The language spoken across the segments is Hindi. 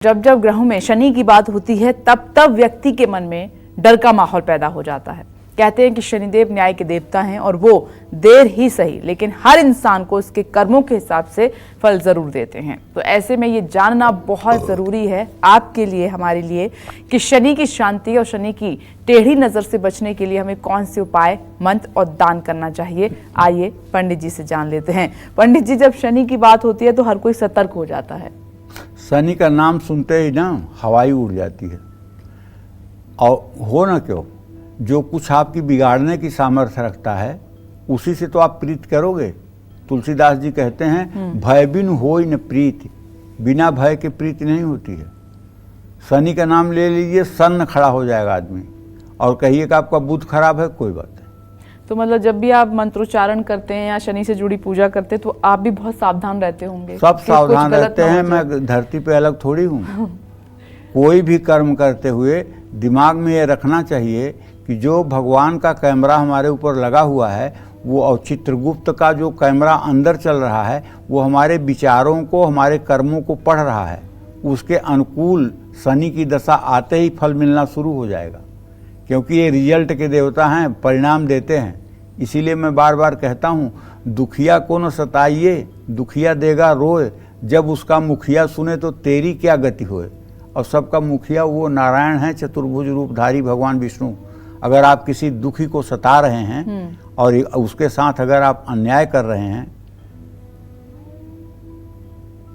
जब जब ग्रहों में शनि की बात होती है तब तब व्यक्ति के मन में डर का माहौल पैदा हो जाता है। कहते हैं कि शनिदेव न्याय के देवता हैं और वो देर ही सही लेकिन हर इंसान को उसके कर्मों के हिसाब से फल जरूर देते हैं। तो ऐसे में ये जानना बहुत जरूरी है आपके लिए, हमारे लिए, कि शनि की शांति और शनि की टेढ़ी नजर से बचने के लिए हमें कौन से उपाय, मंत्र और दान करना चाहिए। आइए पंडित जी से जान लेते हैं। पंडित जी, जब शनि की बात होती है तो हर कोई सतर्क हो जाता है। शनि का नाम सुनते ही ना हवाई उड़ जाती है। और हो ना क्यों, जो कुछ आपकी बिगाड़ने की सामर्थ्य रखता है उसी से तो आप प्रीत करोगे। तुलसीदास जी कहते हैं भय बिन होय न प्रीति, बिना भय के प्रीति नहीं होती है। शनि का नाम ले लीजिए, सन्न खड़ा हो जाएगा आदमी। और कहिए कि आपका बुध खराब है, कोई बात नहीं। तो मतलब जब भी आप मंत्रोच्चारण करते हैं या शनि से जुड़ी पूजा करते हैं तो आप भी बहुत सावधान रहते होंगे। सब सावधान रहते हैं। मैं धरती पे अलग थोड़ी हूँ। कोई भी कर्म करते हुए दिमाग में ये रखना चाहिए कि जो भगवान का कैमरा हमारे ऊपर लगा हुआ है वो, और चित्रगुप्त का जो कैमरा अंदर चल रहा है वो हमारे विचारों को, हमारे कर्मों को पढ़ रहा है। उसके अनुकूल शनि की दशा आते ही फल मिलना शुरू हो जाएगा, क्योंकि ये रिजल्ट के देवता हैं, परिणाम देते हैं। इसीलिए मैं बार बार कहता हूँ, दुखिया को न सताइए, दुखिया देगा रोए, जब उसका मुखिया सुने तो तेरी क्या गति होए। और सबका मुखिया वो नारायण है, चतुर्भुज रूपधारी भगवान विष्णु। अगर आप किसी दुखी को सता रहे हैं और उसके साथ अगर आप अन्याय कर रहे हैं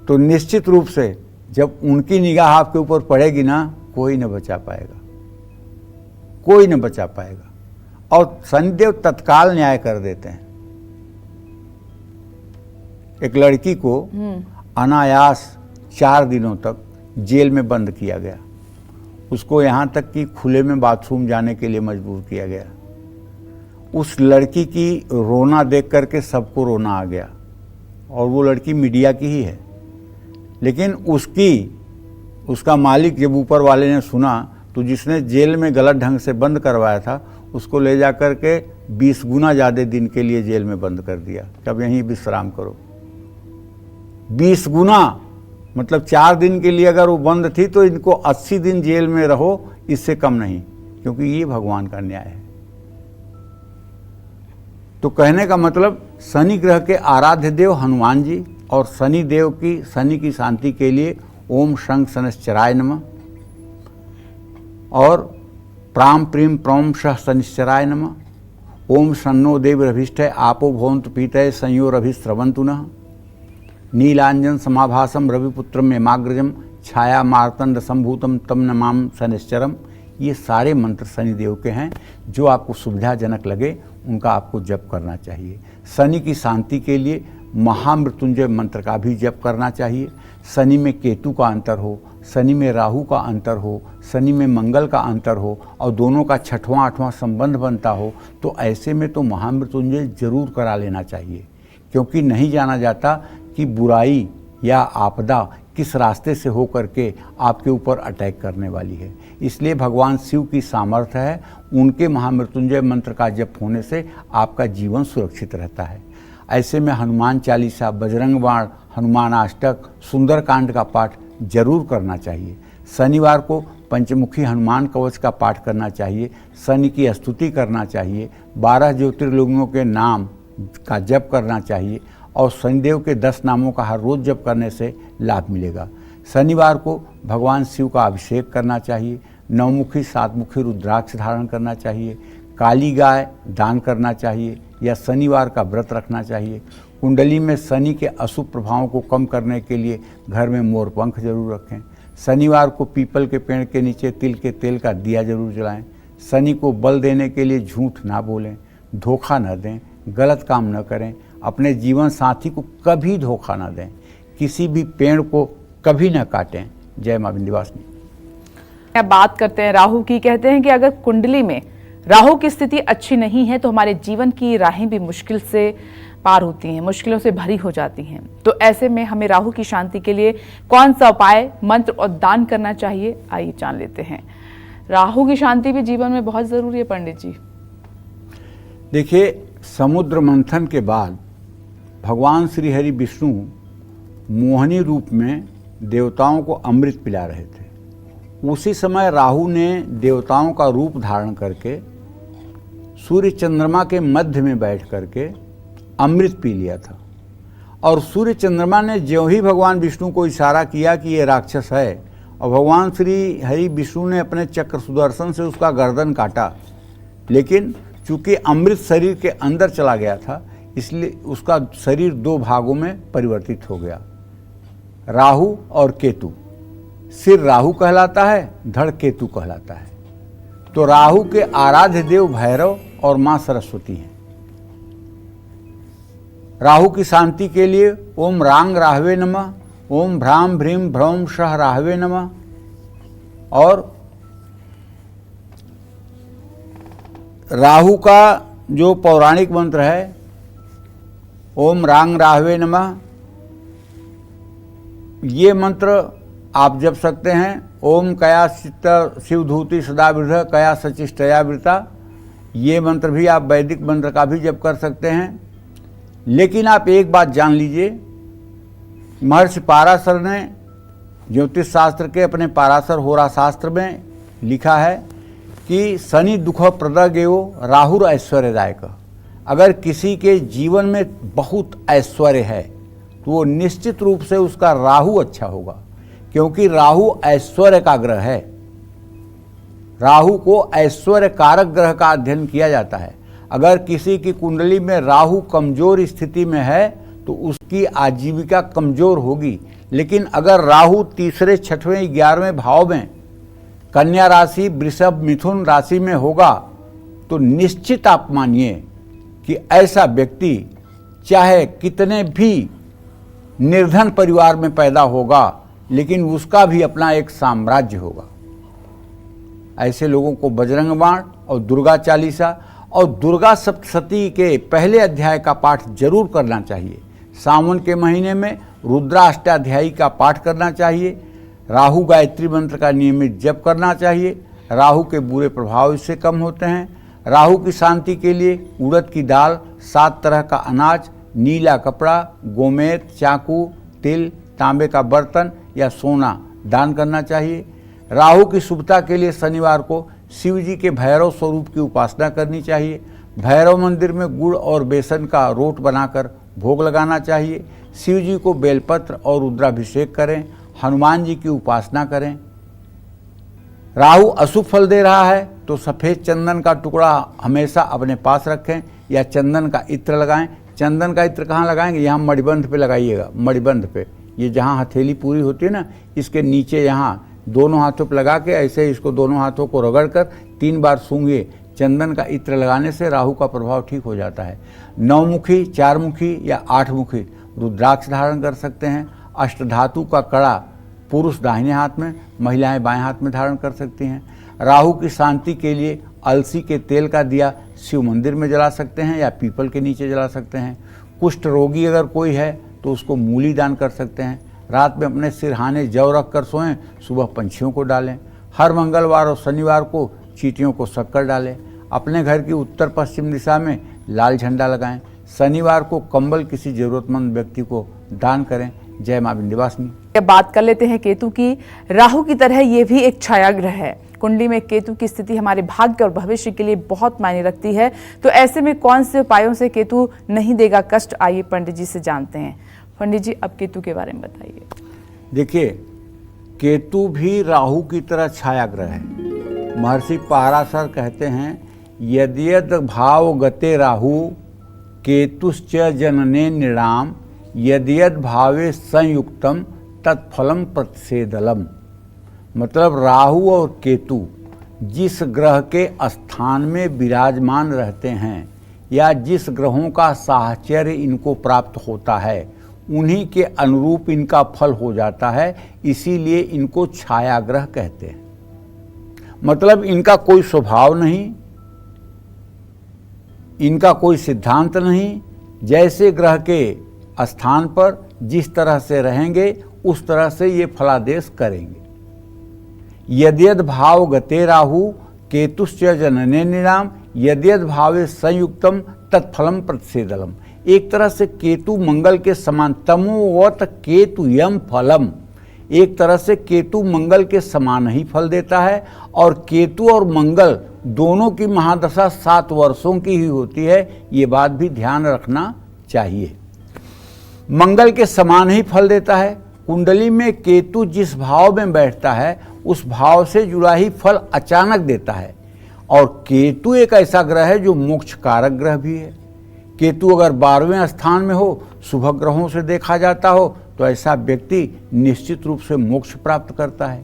तो निश्चित रूप से जब उनकी निगाह आपके ऊपर पड़ेगी ना, कोई न बचा पाएगा, कोई न बचा पाएगा। और शनिदेव तत्काल न्याय कर देते हैं। एक लड़की को अनायास 4 दिनों तक जेल में बंद किया गया। उसको यहाँ तक कि खुले में बाथरूम जाने के लिए मजबूर किया गया। उस लड़की की रोना देख करके सबको रोना आ गया। और वो लड़की मीडिया की ही है, लेकिन उसका मालिक जब ऊपर वाले ने सुना तो जिसने जेल में गलत ढंग से बंद करवाया था उसको ले जा कर के 20 गुना ज़्यादा दिन के लिए जेल में बंद कर दिया। तब यहीं विश्राम करो। 20 गुना मतलब 4 दिन के लिए अगर वो बंद थी तो इनको 80 दिन जेल में रहो, इससे कम नहीं, क्योंकि ये भगवान का न्याय है। तो कहने का मतलब, शनि ग्रह के आराध्य देव हनुमान जी और शनि की शांति के लिए ओम शं शनिश्चराय नमः और प्राम प्रीम प्रौम शः शनिश्चराय नमः। ओम शन्नो देवरभिष्ठे आपो भवन्तु पीतये संयोरभिस्रवन्तु नः। नीलांजन समाभासम रविपुत्रम यमाग्रजम छाया मार्तंड संभूतम तम नमाम शनिश्चरम। ये सारे मंत्र शनिदेव के हैं। जो आपको सुविधाजनक लगे उनका आपको जप करना चाहिए। शनि की शांति के लिए महामृत्युंजय मंत्र का भी जप करना चाहिए। शनि में केतु का अंतर हो, शनि में राहु का अंतर हो, शनि में मंगल का अंतर हो और दोनों का 6वां 8वां संबंध बनता हो तो ऐसे में तो महामृत्युंजय जरूर करा लेना चाहिए, क्योंकि नहीं जाना जाता कि बुराई या आपदा किस रास्ते से हो करके आपके ऊपर अटैक करने वाली है। इसलिए भगवान शिव की सामर्थ्य है, उनके महामृत्युंजय मंत्र का जप होने से आपका जीवन सुरक्षित रहता है। ऐसे में हनुमान चालीसा, बजरंग बाण, हनुमान अष्टक, सुंदरकांड का पाठ जरूर करना चाहिए। शनिवार को पंचमुखी हनुमान कवच का पाठ करना चाहिए। शनि की स्तुति करना चाहिए। 12 ज्योतिर्लिंगों के नाम का जप करना चाहिए और शनिदेव के 10 नामों का हर रोज जप करने से लाभ मिलेगा। शनिवार को भगवान शिव का अभिषेक करना चाहिए। 9मुखी 7मुखी रुद्राक्ष धारण करना चाहिए। काली गाय दान करना चाहिए या शनिवार का व्रत रखना चाहिए। कुंडली में शनि के अशुभ प्रभावों को कम करने के लिए घर में मोरपंख जरूर रखें। शनिवार को पीपल के पेड़ के नीचे तिल के तेल का दिया जरूर जलाएं। शनि को बल देने के लिए झूठ ना बोलें, धोखा न दें, गलत काम न करें। अपने जीवन साथी को कभी धोखा ना दें, किसी भी पेड़ को कभी ना काटें। जय मां विंध्यवासिनी। बात करते हैं राहु की। कहते हैं कि अगर कुंडली में राहु की स्थिति अच्छी नहीं है तो हमारे जीवन की राहें भी मुश्किल से पार होती हैं, मुश्किलों से भरी हो जाती हैं। तो ऐसे में हमें राहु की शांति के लिए कौन सा उपाय, मंत्र और दान करना चाहिए, आइए जान लेते हैं। राहु की शांति भी जीवन में बहुत जरूरी है पंडित जी। देखिए, समुद्र मंथन के बाद भगवान श्री हरि विष्णु मोहिनी रूप में देवताओं को अमृत पिला रहे थे। उसी समय राहु ने देवताओं का रूप धारण करके सूर्य चंद्रमा के मध्य में बैठ करके अमृत पी लिया था। और सूर्य चंद्रमा ने ज्यों ही भगवान विष्णु को इशारा किया कि ये राक्षस है, और भगवान श्री हरि विष्णु ने अपने चक्र सुदर्शन से उसका गर्दन काटा, लेकिन चूंकि अमृत शरीर के अंदर चला गया था इसलिए उसका शरीर 2 भागों में परिवर्तित हो गया, राहु और केतु। सिर राहु कहलाता है, धड़ केतु कहलाता है। तो राहु के आराध्य देव भैरव और मां सरस्वती हैं। राहु की शांति के लिए ओम रांग राहवे नमः, ओम भ्राम भ्रीम भ्रौम शह राहवे नमः, और राहु का जो पौराणिक मंत्र है ओम रांग राहवे नमः, ये मंत्र आप जप सकते हैं। ओम कया चित्त शिवधूति सदा वृद्ध कया सचिष्टया वृता, ये मंत्र भी आप वैदिक मंत्र का भी जप कर सकते हैं। लेकिन आप एक बात जान लीजिए, महर्षि पाराशर ने ज्योतिष शास्त्र के अपने पाराशर होरा शास्त्र में लिखा है कि शनि दुख प्रदगेयो राहुर ऐश्वर्यदायक। अगर किसी के जीवन में बहुत ऐश्वर्य है तो वो निश्चित रूप से उसका राहु अच्छा होगा, क्योंकि राहु ऐश्वर्य का ग्रह है। राहु को ऐश्वर्य कारक ग्रह का अध्ययन किया जाता है। अगर किसी की कुंडली में राहु कमजोर स्थिति में है तो उसकी आजीविका कमजोर होगी। लेकिन अगर राहु तीसरे, छठवें, 11वें भाव में कन्या राशि, वृषभ, मिथुन राशि में होगा तो निश्चित आप मानिए कि ऐसा व्यक्ति चाहे कितने भी निर्धन परिवार में पैदा होगा लेकिन उसका भी अपना एक साम्राज्य होगा। ऐसे लोगों को बजरंग बाण और दुर्गा चालीसा और दुर्गा सप्तशती के पहले अध्याय का पाठ जरूर करना चाहिए। सावन के महीने में रुद्राष्टाध्यायी का पाठ करना चाहिए। राहु गायत्री मंत्र का नियमित जप करना चाहिए। राहु के बुरे प्रभाव इससे कम होते हैं। राहु की शांति के लिए उड़द की दाल, 7 तरह का अनाज, नीला कपड़ा, गोमेद, चाकू, तिल, तांबे का बर्तन या सोना दान करना चाहिए। राहु की शुभता के लिए शनिवार को शिव जी के भैरव स्वरूप की उपासना करनी चाहिए। भैरव मंदिर में गुड़ और बेसन का रोट बनाकर भोग लगाना चाहिए। शिव जी को बेलपत्र और रुद्राभिषेक करें। हनुमान जी की उपासना करें। राहु अशुभ फल दे रहा है तो सफ़ेद चंदन का टुकड़ा हमेशा अपने पास रखें या चंदन का इत्र लगाएं। चंदन का इत्र कहाँ लगाएंगे? यहाँ मणिबंध पे लगाइएगा, मणिबंध पे, ये जहाँ हथेली पूरी होती है ना, इसके नीचे यहाँ दोनों हाथों पर लगा के ऐसे इसको दोनों हाथों को रगड़ कर 3 बार सूंघिए। चंदन का इत्र लगाने से राहु का प्रभाव ठीक हो जाता है। 9मुखी, 4मुखी या 8मुखी रुद्राक्ष धारण कर सकते हैं। अष्टधातु का कड़ा पुरुष दाहिने हाथ में, महिलाएं बाएं हाथ में धारण कर सकती हैं। राहु की शांति के लिए अलसी के तेल का दिया शिव मंदिर में जला सकते हैं या पीपल के नीचे जला सकते हैं। कुष्ठ रोगी अगर कोई है तो उसको मूली दान कर सकते हैं। रात में अपने सिरहाने जौ रख कर सोएं, सुबह पंछियों को डालें। हर मंगलवार और शनिवार को चींटियों को शक्कर डालें। अपने घर की उत्तर पश्चिम दिशा में लाल झंडा लगाएं। शनिवार को कंबल किसी जरूरतमंद व्यक्ति को दान करें। जय मां विंध्यवासिनी। बात कर लेते हैं केतु की। राहु की तरह ये भी एक छाया ग्रह है। कुंडली में केतु की स्थिति हमारे भाग्य और भविष्य के लिए बहुत मायने रखती है। तो ऐसे में कौन से उपायों से केतु नहीं देगा कष्ट, आइए पंडित जी से जानते हैं। पंडित जी, अब केतु के बारे में बताइए। देखिए, केतु भी राहु की तरह छाया ग्रह है। महर्षि पाराशर कहते हैं, यद्यद भाव गते राहु केतुश्च जनने नृणाम यद्यद भावे संयुक्तम तत्फलम प्रतिषेधलम। मतलब राहु और केतु जिस ग्रह के स्थान में विराजमान रहते हैं या जिस ग्रहों का साहचर्य इनको प्राप्त होता है उन्हीं के अनुरूप इनका फल हो जाता है। इसीलिए इनको छाया ग्रह कहते हैं। मतलब इनका कोई स्वभाव नहीं, इनका कोई सिद्धांत नहीं। जैसे ग्रह के स्थान पर जिस तरह से रहेंगे उस तरह से ये फलादेश करेंगे। यद्यद भाव गते राहु केतुश्च जनने निराम यद्यद भावे संयुक्तम तत्फलम प्रतिषेधलम। एक तरह से केतु मंगल के समान, तमोवत केतु यम फलम। एक तरह से केतु मंगल के समान ही फल देता है और केतु और मंगल दोनों की महादशा 7 वर्षों की ही होती है, ये बात भी ध्यान रखना चाहिए। मंगल के समान ही फल देता है। कुंडली में केतु जिस भाव में बैठता है उस भाव से जुड़ा ही फल अचानक देता है। और केतु एक ऐसा ग्रह है जो मोक्ष कारक ग्रह भी है। केतु अगर 12वें स्थान में हो, शुभ ग्रहों से देखा जाता हो, तो ऐसा व्यक्ति निश्चित रूप से मोक्ष प्राप्त करता है।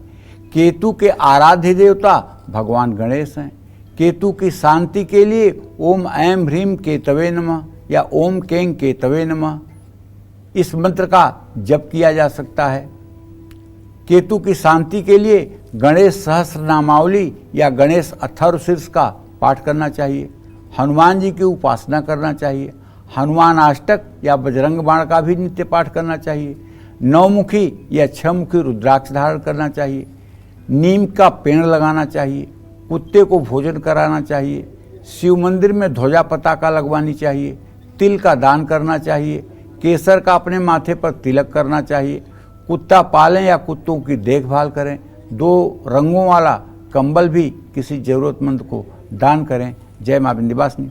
केतु के आराध्य देवता भगवान गणेश हैं। केतु की शांति के लिए ओम ऐं ह्रीं केतवे नमः या ओम कें केतवे नमः इस मंत्र का जप किया जा सकता है। केतु की शांति के लिए गणेश सहस्त्र नामावली या गणेश अथर्वशीर्ष का पाठ करना चाहिए। हनुमान जी की उपासना करना चाहिए। हनुमान अष्टक या बजरंग बाण का भी नित्य पाठ करना चाहिए। 9मुखी या 6मुखी रुद्राक्ष धारण करना चाहिए। नीम का पेड़ लगाना चाहिए। कुत्ते को भोजन कराना चाहिए। शिव मंदिर में ध्वजा पताका लगवानी चाहिए। तिल का दान करना चाहिए। केसर का अपने माथे पर तिलक करना चाहिए। कुत्ता पालें या कुत्तों की देखभाल करें। 2 रंगों वाला कंबल भी किसी जरूरतमंद को दान करें। जय मां विंध्यवासिनी।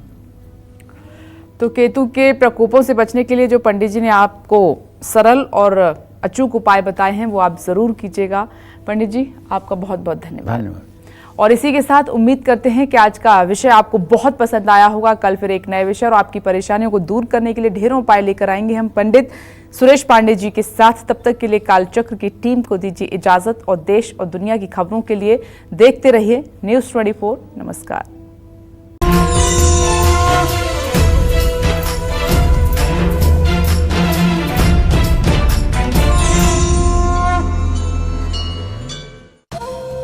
तो केतु के प्रकोपों से बचने के लिए जो पंडित जी ने आपको सरल और अचूक उपाय बताए हैं वो आप जरूर कीजिएगा। पंडित जी आपका बहुत बहुत धन्यवाद। और इसी के साथ उम्मीद करते हैं कि आज का विषय आपको बहुत पसंद आया होगा। कल फिर एक नए विषय और आपकी परेशानियों को दूर करने के लिए ढेरों उपाय लेकर आएंगे हम पंडित सुरेश पांडे जी के साथ। तब तक के लिए कालचक्र की टीम को दीजिए इजाजत और देश और दुनिया की खबरों के लिए देखते रहिए News 24। नमस्कार।